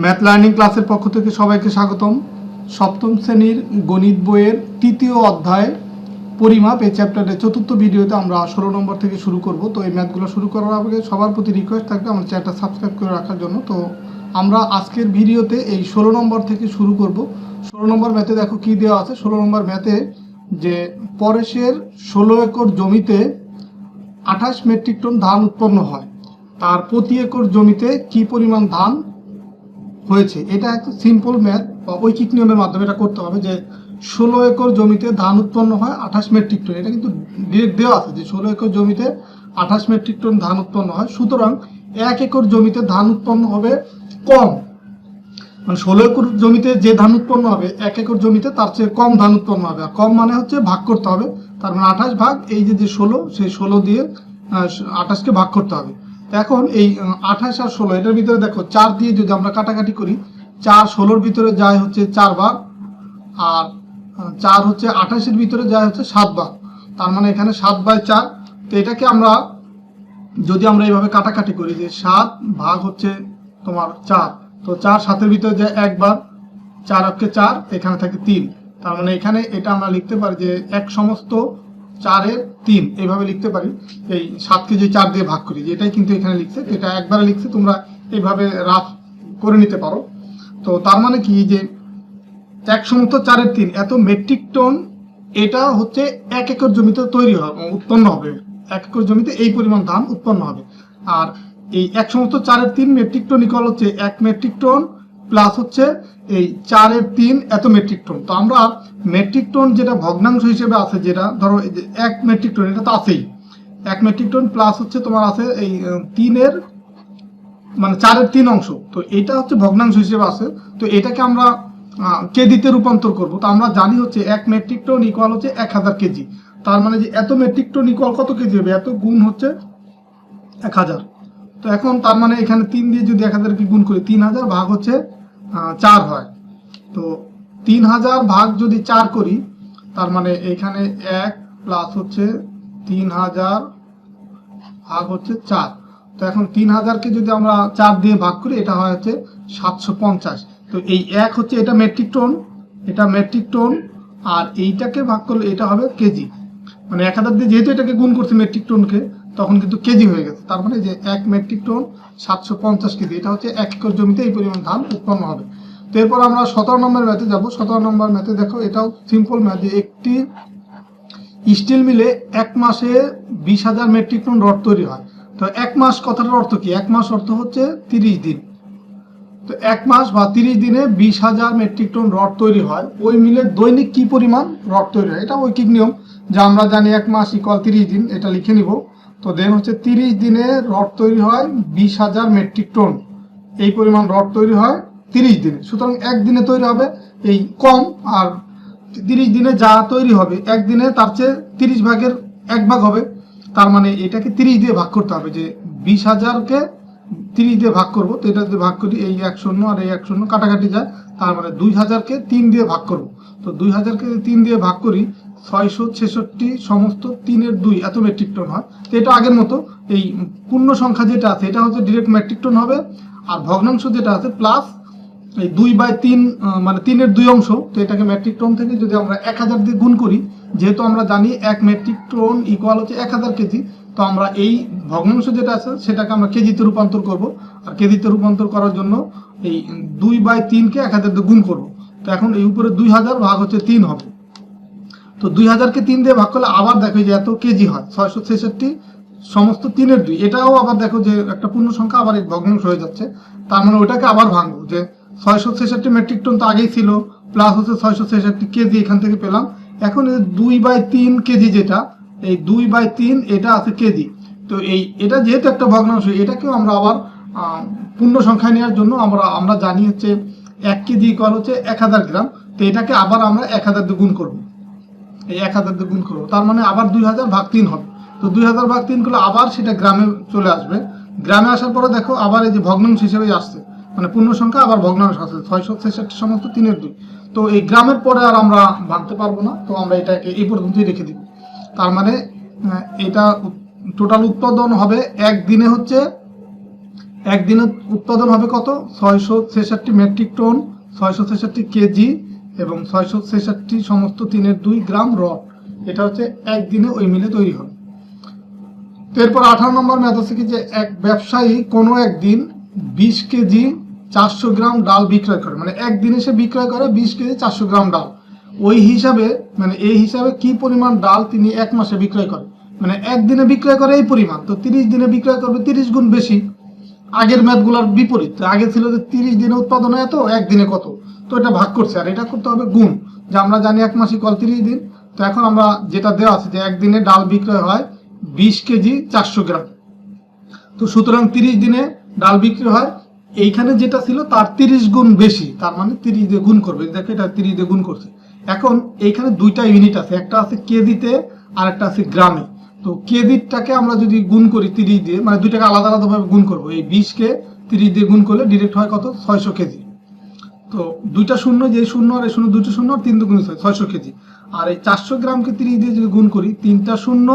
Math learning ক্লাসের পক্ষ থেকে সবাইকে স্বাগতম। সপ্তম শ্রেণীর গণিত বইয়ের তৃতীয় অধ্যায় পরিমাপ এই চ্যাপ্টারের চতুর্থ ভিডিওতে আমরা 16 নম্বর থেকে শুরু করব। তো এই ম্যাথগুলো শুরু করার আগে সবার প্রতি রিকোয়েস্ট থাকবে আমার চ্যানেলটা সাবস্ক্রাইব করে রাখার জন্য। তো আমরা আজকের ভিডিওতে এই 16 নম্বর থেকে শুরু করব। 16 নম্বর ম্যাথে দেখো কি দেওয়া আছে। 16 নম্বর ম্যাথে যে পরেশের 16 একর জমিতে 28 মেট্রিক টন ধান উৎপন্ন হয়, তার প্রতি একর জমিতে কি পরিমাণ ধান হয়েছে। এটা একটা সিম্পল ম্যাথ বা ঐকিক নিয়মের মাধ্যমে এটা করতে হবে যে 16 একর জমিতে ধান উৎপন্ন হয় 28 মেট্রিক টন। এটা কিন্তু ডিরেক্ট দেওয়া আছে যে 16 একর জমিতে 28 মেট্রিক টন ধান উৎপন্ন হয়, সুতরাং 1 একর জমিতে ধান উৎপন্ন হবে কম, মানে 16 একর জমিতে যে ধান উৎপন্ন হবে 1 একর জমিতে তার চেয়ে কম ধান উৎপন্ন হবে। আর কম মানে হচ্ছে ভাগ করতে হবে, তার মানে 28 ভাগ এই যে 16, সেই 16 দিয়ে 28কে ভাগ করতে হবে। এখন এই 28 আর 16 এটার ভিতরে দেখো 4 দিয়ে যদি আমরা কাটাকাটি করি, 4 16-র ভিতরে যায় হচ্ছে 4 বার, আর 4 হচ্ছে 28-এর ভিতরে যায় হচ্ছে 7 বার, তার মানে এখানে 7/4। তো এটাকে আমরা যদি আমরা এইভাবে কাটাকাটি করি যে 7 ভাগ হচ্ছে তোমার 4, তো 4 7-এর ভিতরে যায় একবার, 4 অক্ষে 4, এখানে থাকে 3, তার মানে এখানে এটা আমরা লিখতে পারি যে 1 সমস্ত 4-এর 3 এইভাবে লিখতে পারি। এই 7কে যে 4 দিয়ে ভাগ করি, যেটাই কিন্তু এখানে লিখছে, এটা একবারে লিখছে, তোমরা এইভাবে রাফ করে নিতে পারো। তো তার মানে কি যে 1 সমস্ত 4-এর 3 এত মেট্রিক টন, এটা হচ্ছে 1 একর জমিতে তৈরি হবে, উৎপন্ন হবে। 1 একর জমিতে এই পরিমাণ ধান উৎপন্ন হবে। আর এই 1 সমস্ত 4-এর 3 মেট্রিক টন ইকুয়াল হচ্ছে 1 মেট্রিক টন প্লাস হচ্ছে এই 4-এর 3 এত মেট্রিক টন। তো আমরা মেট্রিক টন যেটা ভগ্নাংশ হিসেবে আছে, যেটা ধরো এই যে 1 মেট্রিক টন, এটা তো আছেই, 1 মেট্রিক টন প্লাস হচ্ছে তোমার আছে এই 3-এর মানে 4-এর 3 অংশ, তো এটা হচ্ছে ভগ্নাংশ হিসেবে আছে। তো এটাকে আমরা কেজিতে রূপান্তর করব। তো আমরা জানি হচ্ছে 1 মেট্রিক টন ইকুয়াল হচ্ছে 1000 কেজি, তার মানে যে এত মেট্রিক টন ইকুয়াল কত কেজি হবে, এত গুণ হচ্ছে 1000। তো এখন তার মানে এখানে 3 দিয়ে যদি 1000-কে গুণ করি, 3000 ভাগ হচ্ছে 4 হয়। তো 3000 ভাগ যদি 4 করি, তার মানে এখানে 1 প্লাস হচ্ছে 3000 ভাগ হচ্ছে 4। তো এখন 3000-কে যদি আমরা 4 দিয়ে ভাগ করি, এটা হয় হচ্ছে 750। তো এই 1 হচ্ছে এটা মেট্রিক টন, এটা মেট্রিক টন, আর এইটাকে ভাগ করলে এটা হবে কেজি। মানে 1000 দিয়ে যেহেতু এটাকে গুণ করছে মেট্রিক টনকে, তখন কিন্তু কেজি হয়ে গেছে। তার মানে যে 1 মেট্রিক টন 750 কেজি, এটা হচ্ছে 1 একর জমিতে এই পরিমাণ ধান উৎপন্ন হবে। তো এরপর আমরা 17 নম্বর ম্যাথে যাব। 17 নম্বর ম্যাথে দেখো, এটাও সিম্পল ম্যাথ যে একটি স্টিল মিলে 1 মাসে 20,000 মেট্রিক টন রড তৈরি হয়। তো 1 মাস কথাটার অর্থ কি? 1 মাস অর্থ হচ্ছে 30 দিন। তো 1 মাস বা 30 দিনে 20,000 মেট্রিক টন রড তৈরি হয়। ওই মিলে দৈনিক কি পরিমাণ রড তৈরি হয়, এটা ঐকিক নিয়ম যা আমরা জানি 1 মাস ইকুয়াল 30 দিন, এটা লিখে নিব। তো দেন হচ্ছে 30 দিনে রড তৈরি হয় 20,000 মেট্রিক টন, এই পরিমাণ রড তৈরি হয় 30 দিনে। সুতরাং একদিনে তৈরি হবে এই কম, আর 30 দিনে যা তৈরি হবে একদিনে তার চেয়ে 30 ভাগের 1 ভাগ হবে। তার মানে এটাকে 30 দিয়ে ভাগ করতে হবে, যে 20,000-কে 30 দিয়ে ভাগ করব। তো এটা যদি ভাগ করি, এই 1 শূন্য আর এই 1 শূন্য কাটাকাটি যায়, তার মানে 2000-কে 3 দিয়ে ভাগ করব। তো 2000-কে 3 দিয়ে ভাগ করি, 666 সমস্ত 3-এর 2 এত মেট্রিক টন হয়। তো এটা আগের মতো, এই পূর্ণ সংখ্যা যেটা আছে এটা হচ্ছে ডিরেক্ট মেট্রিক টন হবে, আর ভগ্নাংশ যেটা আছে প্লাস এই 2/3 মানে 3-এর 2 অংশ। তো এটাকে মেট্রিক টন থেকে যদি আমরা 1000 দিয়ে গুণ করি, যেহেতু আমরা জানি 1 মেট্রিক টন ইকুয়াল হচ্ছে 1000 কেজি, তো আমরা এই ভগ্নাংশ যেটা আছে সেটাকে আমরা কেজিতে রূপান্তর করব। আর কেজিতে রূপান্তর করার জন্য এই 2/3-কে 1000 দিয়ে গুণ করব। তো এখন এই উপরে 2000 ভাগ হচ্ছে 3 হবে। তো 2000-কে 3 দিয়ে ভাগ করলে আবার দেখো যে এত কেজি হয়, 666 সমস্ত 3-এর 2। এটাও আবার দেখো যে একটা পূর্ণ সংখ্যা আবার এই ভগ্নাংশ হয়ে যাচ্ছে, তার মানে ওটাকে আবার ভাঙবো, যে 666 মেট্রিক টন তো আগেই ছিল, প্লাস হচ্ছে 666 কেজি এখান থেকে পেলাম। এখন 2/3 কেজি, যেটা এই 2/3 এটা আছে কেজি। তো এটা যেহেতু একটা ভগ্নাংশ, এটাকেও আমরা আবার পূর্ণ সংখ্যায় নেওয়ার জন্য আমরা জানি হচ্ছে 1 কেজি ইকুয়াল হচ্ছে 1000 গ্রাম। তো এটাকে আবার আমরা 1000 দিয়ে গুণ করবো, এই 1000 দিয়ে গুণ করবো, তার মানে আবার 2000 ভাগ 3 হবে। তো 2000 ভাগ 3 করলে আবার সেটা গ্রামে চলে আসবে। গ্রামে আসার পরে দেখো আবার এই যে ভগ্নাংশ হিসেবে আসছে, মানে পূর্ণ সংখ্যা আবার ভগ্নাংশ আছে 666 সমস্ত 3-এর 2। তো এই গ্রামের পরে আর আমরা ভাঙতে পারবো না, তো আমরা এটাকে এই পর্যন্তই রেখে দিব। তার মানে এটা টোটাল উৎপাদন হবে একদিনে হচ্ছে একদিনে উৎপাদন হবে কত? 666 মেট্রিক টন, 666 কেজি এবং 666 সমস্ত 3-2 গ্রাম রড। এটা হচ্ছে একদিনে ওই মিলে তৈরি হবে। তো এরপর 18 নম্বর ম্যাথ আছে কি যে এক ব্যবসায়ী কোনো একদিন 20 কেজি 400 গ্রাম ডাল বিক্রয় করে, মানে একদিনে সে বিক্রয় করে 20 কেজি 400 গ্রাম ডাল। ওই হিসাবে মানে এই হিসাবে কি পরিমাণ ডাল তিনি এক মাসে বিক্রয় করে, মানে একদিনে বিক্রয় করে এই পরিমাণ, তো 30 দিনে বিক্রয় করবে 30 গুণ বেশি। আগের ম্যাথগুলোর বিপরীত, আগে ছিল যে 30 দিনে উৎপাদন এত, একদিনে কত, তো এটা ভাগ করছে, আর এটা করতে হবে গুণ, যে আমরা জানি এক মাস ইকুয়াল 30 দিন। তো এখন আমরা যেটা দেওয়া আছে যে একদিনে ডাল বিক্রয় হয় 20 কেজি 400 গ্রাম, তো সুতরাং 30 দিনে ডাল বিক্রি হয় এইখানে যেটা ছিল তার 30 গুণ বেশি, তার মানে 30 দিয়ে গুণ করবে। দেখো এটা 30 দিয়ে গুণ করছে। এখন এইখানে দুইটা ইউনিট আছে, একটা আছে কেজিতে আর একটা আছে গ্রামে। তো কেজিটাকে আমরা যদি গুণ করি 30 দিয়ে, মানে দুইটাকে আলাদা আলাদাভাবে গুণ করবো, এই 20-কে 30 দিয়ে গুণ করলে ডিরেক্ট হয় কত? 600 কেজি। তো দুইটা শূন্য, যে শূন্য আর এই শূন্য, দুইটা শূন্য আর 3 দুগুণ 600 কেজি। আর এই 400 গ্রামকে 30 দিয়ে যদি গুণ করি, 3টা শূন্য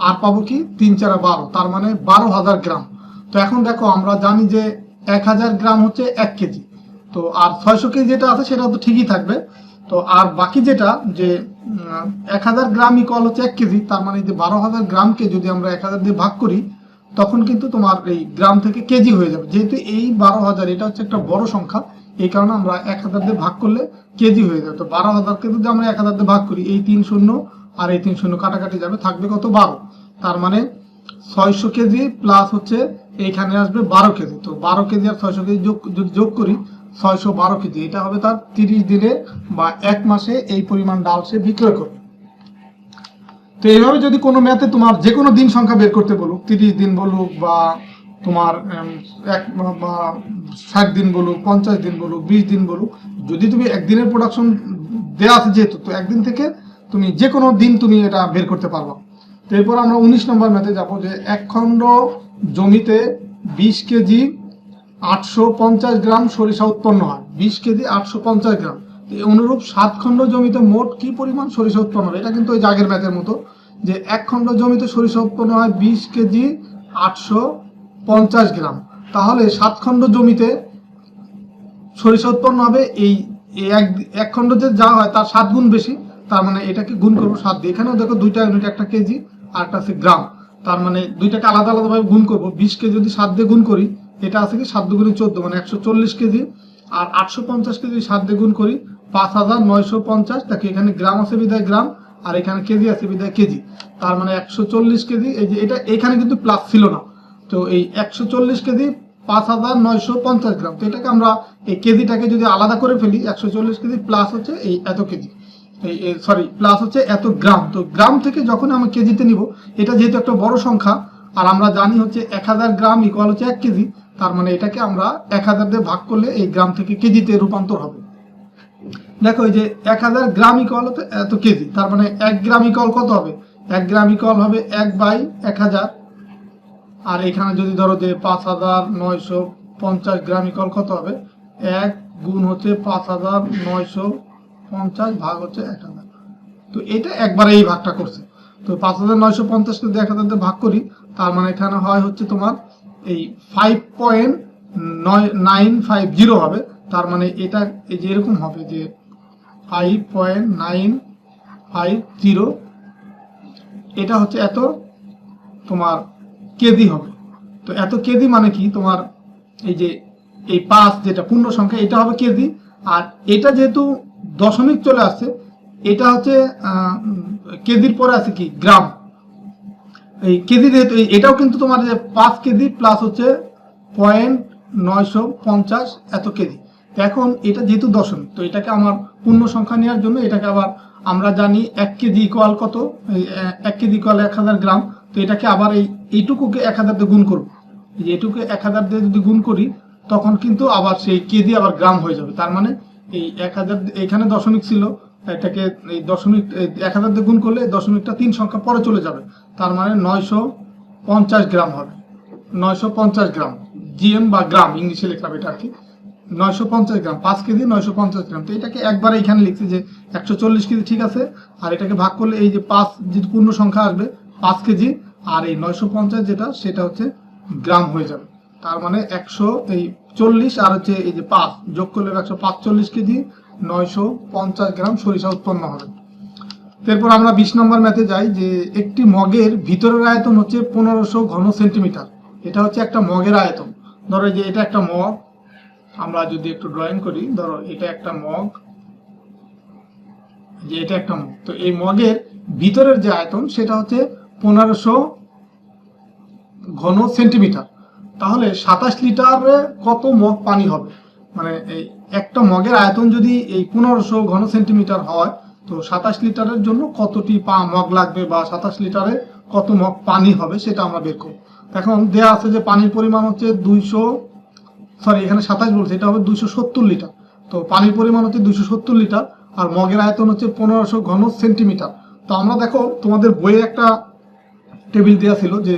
আর পাবো কি 3-4 12, তার মানে 12,000 গ্রাম। তো এখন দেখো আমরা জানি যে 1000 গ্রাম হচ্ছে 1 কেজি, তো আর 600 কেজি যেটা আছে সেটা তো ঠিকই থাকবে। তো আর বাকি যেটা যে 1000 গ্রাম ইকুয়াল হচ্ছে 1 কেজি, তার মানে যে 12,000 গ্রামকে যদি আমরা 1000 দিয়ে ভাগ করি তখন কিন্তু তোমার এই গ্রাম থেকে কেজি হয়ে যাবে। যেহেতু এই 12,000 এটা হচ্ছে একটা বড় সংখ্যা, এই কারণে আমরা 1000 দিয়ে ভাগ করলে কেজি হয়ে যাবে। তো 12,000কে যদি আমরা 1000 দিয়ে ভাগ করি, এই 3 শূন্য আর এই 3 শূন্য কাটাকাটি যাবে, থাকবে কত? 12। তার মানে 600 কেজি প্লাস হচ্ছে এইখানে আসবে 12 কেজি। তো 12 কেজি আর 600 কেজি যদি যোগ করি 612 কেজি, এটা হবে তার 30 দিনে বা 1 মাসে এই পরিমাণ ডাল সে বিক্রয় করবে। তো এইভাবে যদি কোনো ম্যাথে তোমার যে কোনো দিন সংখ্যা বের করতে বলুক, 30 দিন বলুক বা তোমার 60 দিন বলুক, 50 দিন বলুক, 20 দিন বলুক, যদি তুমি একদিনের প্রোডাকশন দেওয়া আছে যেহেতু, তো একদিন থেকে তুমি যে কোনো দিন তুমি এটা বের করতে পারবা। তো এরপর আমরা 19 নম্বর ম্যাথে যাবো যে এক খণ্ড জমিতে 20 কেজি 850 গ্রাম সরিষা উৎপন্ন হয়, 20 কেজি 850 গ্রাম। অনুরূপ 7 খণ্ড জমিতে মোট কি পরিমাণ সরিষা উৎপন্ন হয়? এটা কিন্তু ওই আগের ম্যাথের মতো, যে এক খণ্ড জমিতে সরিষা উৎপন্ন হয় 20 কেজি 850 গ্রাম, তাহলে 7 খণ্ড জমিতে সরিষা উৎপন্ন হবে এই এক খণ্ড যে যা হয় তার 7 গুণ বেশি, তার মানে এটাকে গুণ করবো 7 দিয়ে। এখানেও দেখো দুইটা ইউনিট, একটা কেজি আর একটা আছে গ্রাম, তার মানে দুইটাকে আলাদা আলাদাভাবে গুণ করবো। 20কে যদি 7 দিয়ে গুণ করি, এটা আছে কি 7 দুগুণে 14, মানে 140 কেজি। আর 850 কেজি 7 দিয়ে গুণ করি 5950, তাকে এখানে গ্রাম আছে বিদায় গ্রাম, আর এখানে কেজি আছে বিদায় কেজি, তার মানে 140 কেজি। এই যে এটা এখানে কিন্তু প্লাস ছিল না, তো এই 140 কেজি 5950 গ্রাম। তো এটাকে আমরা এই কেজিটাকে যদি আলাদা করে ফেলি, 140 কেজি প্লাস হচ্ছে এই এত কেজি, প্লাস হচ্ছে এত গ্রাম। তো গ্রাম থেকে যখন আমি কেজিতে নিব, এটা যেহেতু একটা বড় সংখ্যা আর আমরা জানি হচ্ছে 1000 গ্রাম ইকুয়াল হচ্ছে 1 কেজি, তার মানে এটাকে আমরা 1000 দিয়ে ভাগ করলে এই গ্রাম থেকে কেজিতে রূপান্তর হবে। দেখো এই যে 1000 গ্রাম ইকুয়াল হতে এত কেজি, তার মানে 1 গ্রাম ইকুয়াল কত হবে? 1 গ্রাম ইকুয়াল হবে 1/1000। আর এখানে যদি ধরো যে 5950 গ্রাম ইকুয়াল কত হবে? 1 গুণ হচ্ছে 5950 ভাগ হচ্ছে 1000। তো এটা একবারে এই ভাগটা করছে। তো 5950 কে 1000 দিয়ে ভাগ করি, তার মানে এখানে হয় হচ্ছে তোমার এই 5.950 হবে। তার মানে এটা এই যে এরকম হবে যে 5.950, এটা হচ্ছে এত তোমার কেজি হবে। তো এত কেজি মানে কি তোমার এই যে এই 5 যেটা পূর্ণ সংখ্যা, এটা হবে কেজি। আর এটা যেহেতু দশমিক চলে আসছে, এটা হচ্ছে কেজির পরে আছে কি গ্রাম। এই কেজি যেহেতু এটাও কিন্তু তোমার যে 5 কেজি প্লাস হচ্ছে 0.950 এত কেজি। এখন এটা যেহেতু দশমিক, তো এটাকে আমার পূর্ণ সংখ্যা নেওয়ার জন্য এটাকে আবার আমরা জানি 1 কেজি ইকুয়াল কত? 1 কেজি ইকুয়াল 1000 গ্রাম। তো এটাকে আবার এইটুকুকে 1000 দিয়ে গুণ করবো। এইটুকু 1000 দিয়ে যদি গুণ করি তখন কিন্তু আবার সেই কেজি আবার গ্রাম হয়ে যাবে। তার মানে এই 1000 এখানে দশমিক ছিল, এটাকে এই দশমিক 1000 দিয়ে গুণ করলে দশমিকটা 3 সংখ্যা পরে চলে যাবে, তার মানে 950 গ্রাম হবে। 950 গ্রাম জিএম বা গ্রাম ইংলিশে লেখা এটা আর কি। 950 গ্রাম, 5 কেজি 950 গ্রাম। তো এটাকে একবারে এখানে লিখছি যে 140 কেজি, ঠিক আছে। আর এটাকে ভাগ করলে এই যে 5 যে পূর্ণ সংখ্যা আসবে 5 কেজি, আর এই 950 যেটা সেটা হচ্ছে গ্রাম হয়ে যাবে। তার মানে 140 আর হচ্ছে এই যে 5 যোগ করলে 145 কেজি 950 গ্রাম সরিষা উৎপন্ন হবে। এরপর আমরা 20 নম্বর ম্যাথে যাই, যে একটি মগের ভিতরের আয়তন হচ্ছে 1500 ঘন সেন্টিমিটার। এটা হচ্ছে একটা মগের আয়তন। ধরো যে এটা একটা মগ, আমরা যদি একটু ড্রয়িং করি, ধরো এটা একটা মগ, যে এটা একটা মগ, তো এই মগের ভিতরের যে আয়তন সেটা হচ্ছে 1500 ঘন সেন্টিমিটার। তাহলে 27 লিটারে কত মগ পানি হবে? মানে এই একটা মগের আয়তন যদি এই 1500 ঘন সেন্টিমিটার হয়, তো 27 লিটারের জন্য কতটি মগ লাগবে, বা 27 লিটারে কত মগ পানি হবে সেটা আমরা বের করব। এখন দেয়া আছে যে পানির পরিমাণ হচ্ছে এখানে 27 বলছে, এটা হবে 270 লিটার। তো পানির পরিমাণ হচ্ছে 270 লিটার, আর মগের আয়তন হচ্ছে 1500 ঘন সেন্টিমিটার। তো আমরা দেখো তোমাদের বইয়ে একটা টেবিল দেওয়া ছিল যে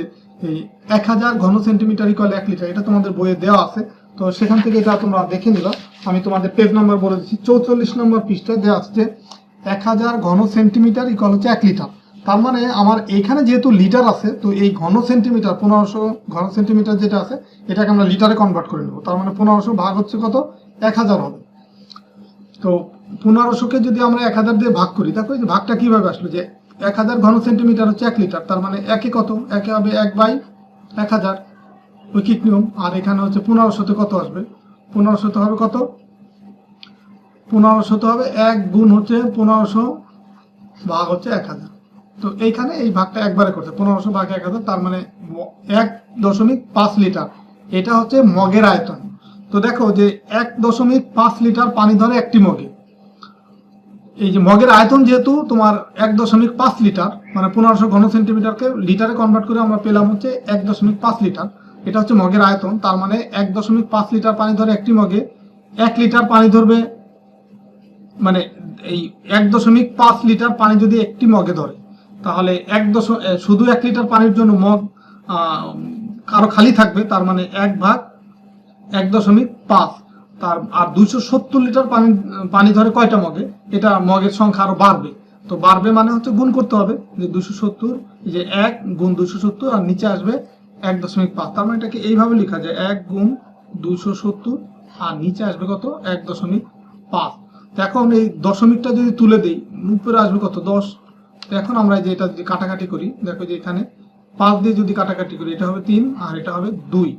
এই 1000 ঘন সেন্টিমিটার ইকুয়াল 1 লিটার, এটা তোমাদের বইয়ে দেওয়া আছে। তো সেখান থেকে এটা তোমরা দেখে নিবা। আমি তোমাদের পেজ নাম্বার বলে দিচ্ছি, 44 নম্বর পৃষ্ঠায় দেওয়া আছে যে 1000 ঘন সেন্টিমিটার ইকুয়াল হচ্ছে 1 লিটার। তার মানে আমার এখানে যেহেতু লিটার আছে, তো এই ঘন সেন্টিমিটার 1500 ঘন সেন্টিমিটার যেটা আছে এটাকে আমরা লিটারে কনভার্ট করে নেব। তার মানে 1500 ভাগ হচ্ছে কত, 1000 হবে। তো 1500কে যদি আমরা 1000 দিয়ে ভাগ করি, দেখো এই যে ভাগটা কিভাবে আসলো, যে 1000 ঘন সেন্টিমিটার হচ্ছে 1 লিটার, তার মানে একে কত, একে হবে 1/1000 ঐকিক নিয়ম। আর এখানে হচ্ছে 1500তে কত আসবে, 1500তে হবে কত, 1500তে হবে 1 গুণ হচ্ছে 1500 ভাগ হচ্ছে 1000। তো এইখানে এই ভাগটা একবারে করছে, 1500 ভাগ 1000, তার মানে 1.5 লিটার। এটা হচ্ছে মগের আয়তন। তো দেখো যে 1.5 লিটার পানি ধরে একটি মগে। এই যে মগের আয়তন যেহেতু তোমার 1.5 লিটার, মানে 1500 ঘন সেন্টিমিটারকে লিটারে কনভার্ট করে আমরা পেলাম হচ্ছে 1.5 লিটার। এটা হচ্ছে মগের আয়তন। তার মানে 1.5 লিটার পানি ধরে একটি মগে, 1 লিটার পানি ধরবে, মানে এই 1.5 লিটার পানি যদি একটি মগে ধরে, তাহলে শুধু 1 লিটার পানির জন্য মগ আরো খালি থাকবে। তার মানে 1/1.5, তার আর 270 লিটার পানি ধরে কয়টা মগে, এটা মগের সংখ্যা আরো বাড়বে। তো বাড়বে মানে হচ্ছে গুণ করতে হবে, যে 270, যে 1 গুণ 270, আর নিচে আসবে 1.5। তার মানে এটাকে এইভাবে লেখা যায়, 1 গুণ 270, আর নিচে আসবে কত, 1.5। এখন এই দশমিকটা যদি তুলে দেই, উপরে আসবে কত, 10। এখন আমরা যে এটা যদি কাটাকাটি করি, দেখো যে এখানে 5 দিয়ে যদি কাটাকাটি করি, এটা হবে 3 আর এটা হবে 2,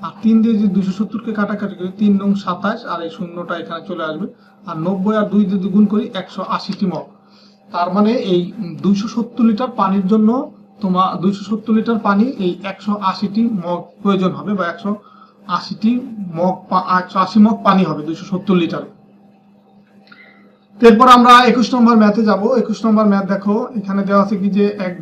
আর 3 দিয়ে যদি 270কে কাটাকাটি করি, 3 নং 27, আর এই শূন্যটা এখানে চলে আসবে, আর 90 আর 2 যদি গুণ করি 180টি মগ। তার মানে এই 270 লিটার পানির জন্য তোমার 270 লিটার পানি এই 180টি মগ প্রয়োজন হবে, বা 180 মগ পানি হবে 270 লিটারে। এরপর আমরা 21 নম্বর ম্যাথে যাব। 21 নম্বর ম্যাথ দেখো, এখানে দেওয়া আছে কি, যে এক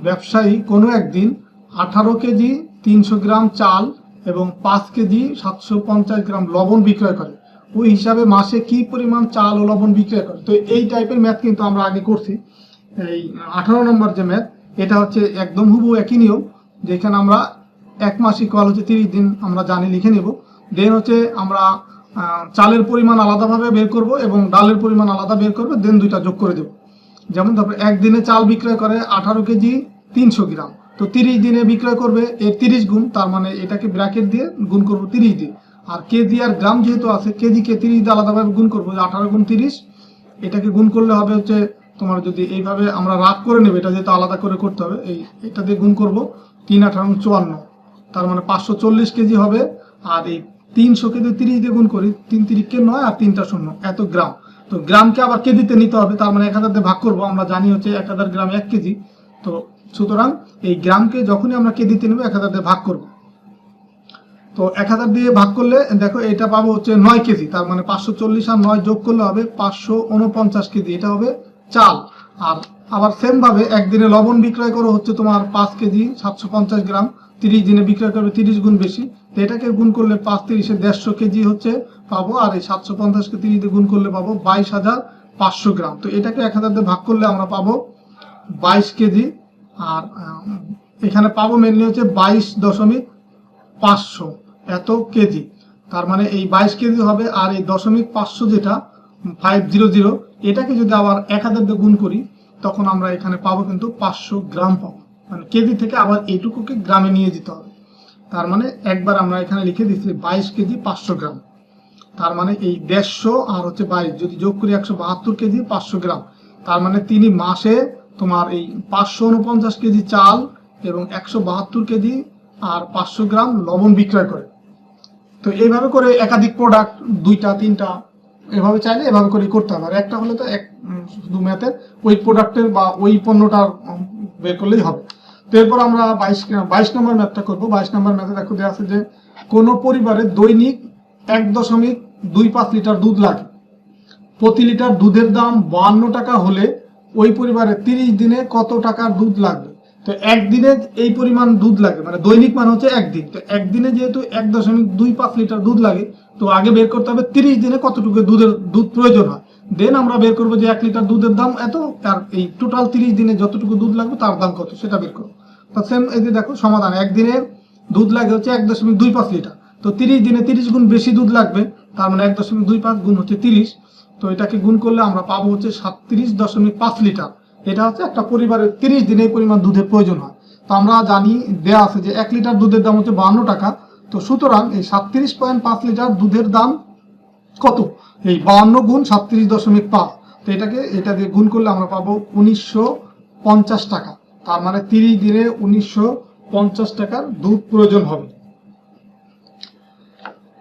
ব্যবসায়ী কোনো একদিন 18 কেজি 300 গ্রাম চাল এবং 5 কেজি 750 গ্রাম লবণ বিক্রয় করে। ওই হিসাবে মাসে কি পরিমাণ চাল ও লবণ বিক্রয় করে? তো এই টাইপের ম্যাথ কিন্তু আমরা আগে করছি। এই 18 নম্বর যে ম্যাথ, এটা হচ্ছে একদম হুবহু একই নিয়ম, যেখানে আমরা 1 মাস ইকুয়াল হচ্ছে 30 দিন আমরা জানি লিখে নেব। দেন হচ্ছে আমরা চালের পরিমাণ আলাদাভাবে বের করব এবং ডালের পরিমাণ আলাদা বের করবো, দেন দুইটা যোগ করে দেব। যেমন তারপরে একদিনে চাল বিক্রয় করে 18 কেজি 300 গ্রাম, তো 30 দিনে বিক্রয় করবে এর 30 গুণ, তার মানে এটাকে ব্র্যাকেট দিয়ে গুণ করব 30 দিয়ে। আর কেজি আর গ্রাম যেহেতু আছে, কেজিকে 30 দিয়ে আলাদাভাবে গুণ করবো, 18 গুণ 30, এটাকে গুণ করলে হবে হচ্ছে তোমার, যদি এইভাবে আমরা রাগ করে নেবে, এটা যেহেতু আলাদা করে করতে হবে, এটা দিয়ে গুণ করব 3 18 54, তার মানে 540 কেজি হবে। আর এই 300কে যদি 30 দিয়ে গুণ করি, 3 3 9 আর 3টা 0, এত গ্রাম। তো গ্রামকে আবার কেজিতে নিতে হবে, তার মানে 1000 দিয়ে ভাগ করব। আমরা জানি হচ্ছে 1000 গ্রাম 1 কেজি। তো সুতরাং এই গ্রামকে যখনই আমরা কেজিতে নেব 1000 দিয়ে ভাগ করব। তো 1000 দিয়ে ভাগ করলে দেখো এটা পাবো হচ্ছে 9 কেজি, তার মানে 540 আর 9 যোগ করলে হবে 549 কেজি, এটা হবে চাল। আর আবার সেম ভাবে একদিনে লবণ বিক্রয় করো হচ্ছে তোমার 5 কেজি 750 গ্রাম, 30 দিনে বিক্রয় করবে 30 গুণ বেশি, তো এটাকে গুণ করলে 5 30 150 কেজি হচ্ছে পাবো। আর এই 750কে 30 দিয়ে গুণ করলে পাবো 22,500 গ্রাম। তো এটাকে 1000 দিয়ে ভাগ করলে আমরা পাবো 22 কেজি। আর এখানে পাবো মেনলি হচ্ছে 22.500 এত কেজি, তার মানে এই 22 কেজি হবে। আর এই 500 যেটা 500, এটাকে যদি আবার 1000 দিয়ে গুণ করি, তখন আমরা এখানে পাবো কিন্তু 500 গ্রাম পাবো, মানে কেজি থেকে আবার এইটুকুকে গ্রামে নিয়ে যেতে হবে। তার মানে একবার আমরা এখানে লিখে দিচ্ছি 22 কেজি 500 গ্রাম। তার মানে এই 150 আর হচ্ছে 22 যদি যোগ করি 172 কেজি 500 গ্রাম। তার মানে তিনি মাসে তোমার এই 549 কেজি চাল এবং 172 কেজি আর 500 গ্রাম লবণ বিক্রয় করে। তো এইভাবে করে একাধিক প্রোডাক্ট, 2টা 3টা এভাবে চাইলে এভাবে করে করতে হবে। আর একটা হলে তো শুধু ম্যাথের ওই প্রোডাক্টের বা ওই পণ্যটা বের করলেই হবে। তো এরপর আমরা 22 নম্বর ম্যাথটা করবো। 22 নম্বর ম্যাথে দেখো দেওয়া আছে যে কোনো পরিবারে দৈনিক 1.25 লিটার দুধ লাগে। প্রতি লিটার দুধের দাম 52 টাকা হলে ওই পরিবারে 30 দিনে কত টাকার দুধ লাগবে? তো একদিনে এই পরিমাণ দুধ লাগে, মানে দৈনিক মানে হচ্ছে একদিন। তো একদিনে যেহেতু 1.25 লিটার দুধ লাগে, তো আগে বের করতে হবে 30 দিনে কতটুকু দুধ প্রয়োজন হয়। দেন আমরা বের করবো যে 1 লিটার দুধের দাম এত, আর এই টোটাল 30 দিনে যতটুকু দুধ লাগবে তার দাম কত সেটা বের করবো। তো সেম এই যে দেখো সমাধান, একদিনে দুধ লাগে হচ্ছে 1.25 লিটার। তো 30 দিনে 30 গুণ বেশি দুধ লাগবে, তার মানে 1.25 গুণ হচ্ছে 30। তো এটাকে গুণ করলে আমরা পাবো হচ্ছে 37.5 লিটার। এটা হচ্ছে একটা পরিবারের 30 দিনে এই পরিমাণ দুধের প্রয়োজন হয়। তো আমরা জানি দেয়া আছে যে 1 লিটার দুধের দাম হচ্ছে 52 টাকা। তো সুতরাং এই 37.5 লিটার দুধের দাম কত? এই 52 গুণ 37.5। তো এটা দিয়ে গুণ করলে আমরা পাবো 1950 টাকা। তার মানে 30 দিনে 1950 টাকার দুধ প্রয়োজন হবে।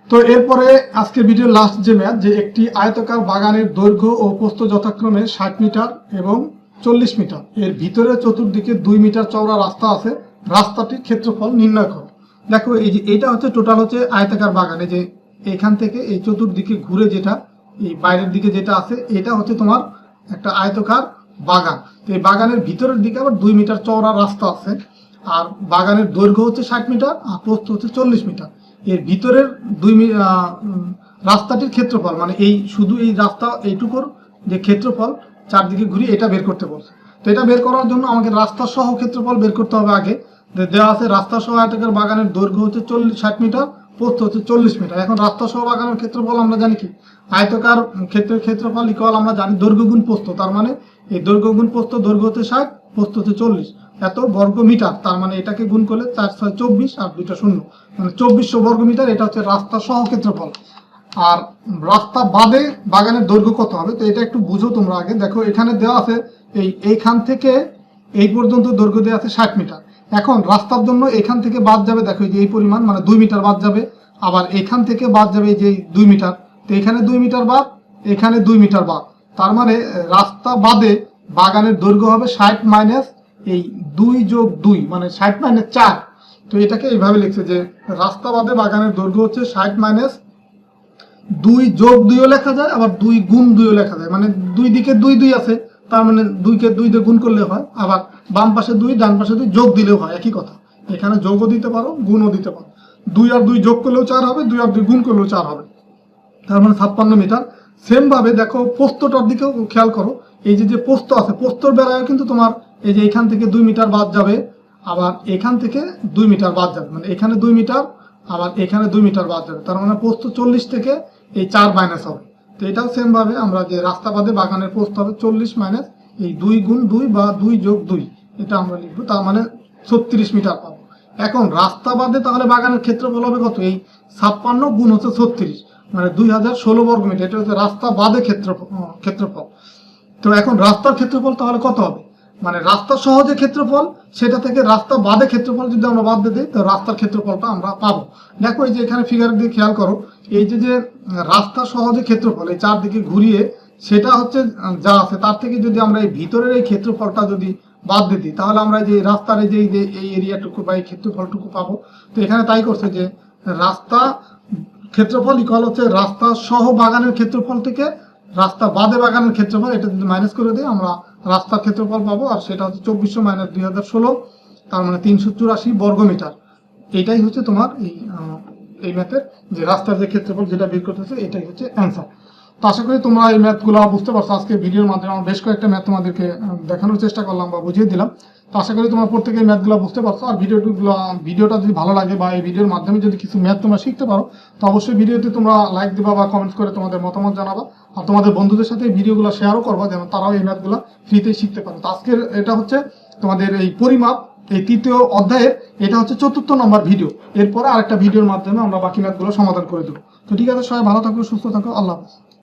তো এরপরে আজকে ভিডিওর লাস্ট যে ম্যাথ, যে একটি আয়তাকার বাগানের দৈর্ঘ্য ও প্রস্থ যথাক্রমে 60 মিটার এবং 40 মিটার, এর ভিতরে চতুর্দিকে 2 মিটার চওড়া রাস্তা আছে, রাস্তাটির ক্ষেত্রফল নির্ণয় করো। দেখো এই যে এটা হচ্ছে টোটাল হচ্ছে আয়তাকার বাগান। এই যে এখান থেকে এই চতুর্দিকে ঘুরে যেটা এই বাইরের দিকে যেটা আছে এটা হচ্ছে তোমার একটা আয়তাকার বাগান। তো এই বাগানের ভিতরের দিকে আবার 2 মিটার চওড়া রাস্তা আছে, আর বাগানের দৈর্ঘ্য হচ্ছে 60 মিটার আর প্রস্থ হচ্ছে 40 মিটার। এর ভিতরের রাস্তাটির ক্ষেত্রফল, মানে এই শুধু এই রাস্তা এইটুকুর যে ক্ষেত্রফল চারদিকে ঘুরিয়ে এটা বের করতে বলছে। তো এটা বের করার জন্য আমাকে রাস্তা সহ ক্ষেত্রফল বের করতে হবে আগে। দেওয়া আছে রাস্তা সহ আয়তাকার বাগানের দৈর্ঘ্য হচ্ছে 60 মিটার, প্রস্থ হচ্ছে 40 মিটার। এখন রাস্তা সহ বাগানের ক্ষেত্রফল আমরা জানি কি, আয়তাকার ক্ষেত্রফল ইকুয়াল আমরা জানি দৈর্ঘ্য গুণ প্রস্থ। তার মানে এই দৈর্ঘ্য গুণ প্রস্থ, দৈর্ঘ্য হচ্ছে 60, প্রস্থ হচ্ছে 40, এত বর্গ মিটার। তার মানে এটাকে গুণ করলে 4 6 24 আর 2টা শূন্য, মানে 2400 বর্গ মিটার। এটা হচ্ছে রাস্তা সহ ক্ষেত্রফল। আর রাস্তা বাদে বাগানের দৈর্ঘ্য কত হবে, তো এটা একটু বুঝো তোমরা আগে। দেখো এখানে দেওয়া আছে এইখান থেকে এই পর্যন্ত দৈর্ঘ্য দেওয়া আছে 60 মিটার। এখন রাস্তার জন্য এখান থেকে বাদ যাবে, দেখো যে এই পরিমাণ মানে 2 মিটার বাদ যাবে, আবার এখান থেকে বাদ যাবে এই যে 2 মিটার। তো এখানে 2 মিটার বাদ, এখানে 2 মিটার বাদ। তার মানে রাস্তা বাদে বাগানের দৈর্ঘ্য হবে 60 মাইনাস এই 2 যোগ 2, মানে 60 মাইনাস 4। তো এটাকে এইভাবে লিখছে যে রাস্তা বাদে বাগানের দৈর্ঘ্য হচ্ছে 60 মাইনাস 2 যোগ 2ও লেখা যায়, আবার 2 গুণ 2ও লেখা যায়। মানে দুই দিকে 2 2 আছে, তার মানে 2কে 2 দিয়ে গুণ করলে হয়, আবার বাম পাশে 2 ডান পাশে 2 যোগ দিলেও হয়, একই কথা। এখানে যোগও দিতে পারো, গুণও দিতে পারো। 2 আর 2 যোগ করলেও 4 হবে, 2 আর 2 গুণ করলেও 4 হবে, তার মানে 56 মিটার। সেম ভাবে দেখো প্রস্থটার দিকেও খেয়াল করো। এই যে প্রস্থ আছে, প্রস্থর বেলায় কিন্তু তোমার এই যে এখান থেকে 2 মিটার বাদ যাবে, আবার এখান থেকে 2 মিটার বাদ যাবে, মানে এখানে 2 মিটার আবার এখানে 2 মিটার বাদ যাবে। তার মানে প্রস্থ 40 থেকে এই 4 মাইনাস হবে। তো এটাও সেম ভাবে আমরা যে রাস্তা বাদে বাগানের প্রস্থ হবে 40 মাইনাস এই 2 গুণ 2 বা 2 যোগ 2, এটা আমরা লিখবো, তার মানে 36 মিটার পাবো। এখন রাস্তা বাদে তাহলে বাগানের ক্ষেত্রফল হবে কত? এই 56 গুণ হচ্ছে 36, মানে 2016 বর্গ মিটার। এটা হচ্ছে রাস্তা বাদে ক্ষেত্রফল। তো এখন রাস্তার ক্ষেত্রফল তাহলে কত হবে? মানে রাস্তা সহ যে ক্ষেত্রফল সেটা থেকে রাস্তা বাদে ক্ষেত্রফল যদি আমরা বাদ দিয়ে দিই, তো রাস্তার ক্ষেত্রফলটা আমরা পাবো। দেখো এই যে এখানে ফিগার দিয়ে খেয়াল করো, এই যে রাস্তা সহ যে ক্ষেত্রফল এই চারদিকে ঘুরিয়ে সেটা হচ্ছে যা আছে, তার থেকে যদি আমরা এই ভিতরের এই ক্ষেত্রফলটা যদি বাদ দিয়ে দিই, তাহলে আমরা যে রাস্তার এই এরিয়াটুকু বা এই ক্ষেত্রফলটুকু পাবো। তো এখানে তাই করছে যে রাস্তা ক্ষেত্রফল ইকুয়াল হচ্ছে রাস্তা সহ বাগানের ক্ষেত্রফল থেকে রাস্তা বাদে বাগানের ক্ষেত্রফল, এটা যদি মাইনাস করে দিই আমরা রাস্তার ক্ষেত্রফল পাবো। আর সেটা হচ্ছে 2400 মাইনাস 2016, তার মানে 384 বর্গ মিটার। এটাই হচ্ছে তোমার এই ম্যাথের যে রাস্তার যে ক্ষেত্রফল যেটা বের করতেছে, এটাই হচ্ছে অ্যান্সার। তো আশা করি তোমরা এই ম্যাথগুলো বুঝতে পারছো। আজকে ভিডিওর মাধ্যমে আমরা বেশ কয়েকটা ম্যাথ তোমাদেরকে দেখানোর চেষ্টা করলাম বা বুঝিয়ে দিলাম। তো আশা করি তোমরা প্রত্যেকে এই ম্যাথগুলো বুঝতে পারছো। আর ভিডিওটা যদি ভালো লাগে বা এই ভিডিওর মাধ্যমে যদি কিছু ম্যাথ তোমরা শিখতে পারো, তো অবশ্যই ভিডিওতে তোমরা লাইক দিবা বা কমেন্টস করে তোমাদের মতামত জানাবা। আর তোমাদের বন্ধুদের সাথে এই ভিডিওগুলো শেয়ারও করবা, যেন তারাও এই ম্যাথগুলো ফ্রিতেই শিখতে পারে। তো আজকের এটা হচ্ছে তোমাদের এই এই তৃতীয় অধ্যায়ের এটা হচ্ছে ৪র্থ নম্বর ভিডিও। এরপরে আরেকটা ভিডিওর মাধ্যমে আমরা বাকি ম্যাথগুলো সমাধান করে দেবো। তো ঠিক আছে, সবাই ভালো থাকো, সুস্থ থাকো, আল্লাহ হাফেজ।